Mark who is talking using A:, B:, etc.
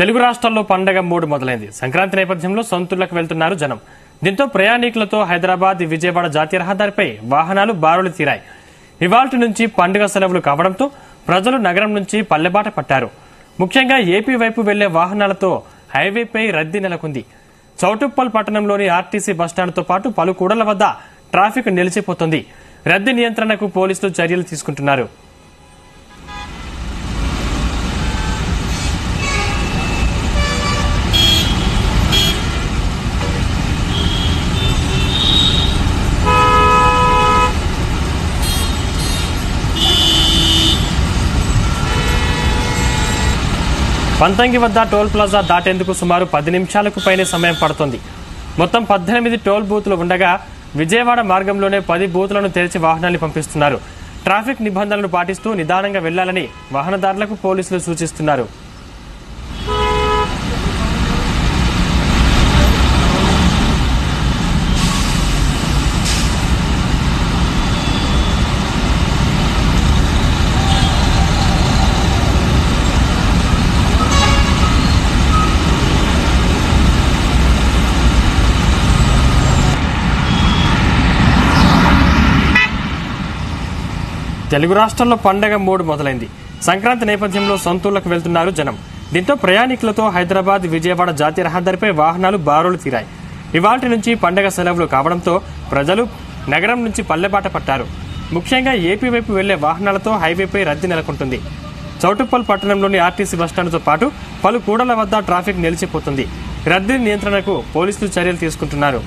A: తెలుగు రాష్ట్రాల్లో పండగ మూడు మొదలైంది. సంక్రాంతి నేపథ్యంలో సొంతూళ్లకు వెళ్తున్నారు జనం. దీంతో ప్రయాణికులతో హైదరాబాద్, విజయవాడ జాతీయ రహదారిపై వాహనాలు బారులు తీరాయి. ఇవాల్టి నుంచి పండుగ సెలవులు కావడంతో ప్రజలు నగరం నుంచి పల్లెబాట పట్టారు. ముఖ్యంగా ఏపీ వైపు వెళ్లే వాహనాలతో హైవేపై రద్దీ నెలకొంది. చౌటుప్పల్ పట్టణంలోని ఆర్టీసీ బస్టాండ్తో పాటు పలు కూడళ్ల వద్ద ట్రాఫిక్ నిలిచిపోతుంది. రద్దీ నియంత్రణకు పోలీసులు చర్యలు తీసుకుంటున్నారు. పంతంగి వద్ద టోల్ ప్లాజా దాటేందుకు సుమారు 10 నిమిషాలకు పైనే సమయం పడుతోంది. మొత్తం 18 టోల్ బూతులు ఉండగా విజయవాడ మార్గంలోనే 10 బూతులను తెరిచి వాహనాన్ని పంపిస్తున్నారు. ట్రాఫిక్ నిబంధనలను పాటిస్తూ నిదానంగా వెళ్లాలని వాహనదారులకు పోలీసులు సూచిస్తున్నారు. తెలుగు రాష్ట్రాల్లో పండగ మూడు మొదలైంది. సంక్రాంతి నేపథ్యంలో సొంతూళ్లకు వెళ్తున్నారు జనం. దీంతో ప్రయాణికులతో హైదరాబాద్, విజయవాడ జాతీయ రహదారిపై వాహనాలు బారులు తీరాయి. ఇవాల్టి నుంచి పండగ సెలవులు కావడంతో ప్రజలు నగరం నుంచి పల్లెబాట పట్టారు. ముఖ్యంగా ఏపీ వైపు వెళ్లే వాహనాలతో హైవేపై రద్దీ నెలకొంటుంది. చౌటుప్పల్ పట్టణంలోని ఆర్టీసీ బస్టాండ్తో పాటు పలు కూడళ్ల వద్ద ట్రాఫిక్ నిలిచిపోతుంది. రద్దీ నియంత్రణకు పోలీసులు చర్యలు తీసుకుంటున్నారు.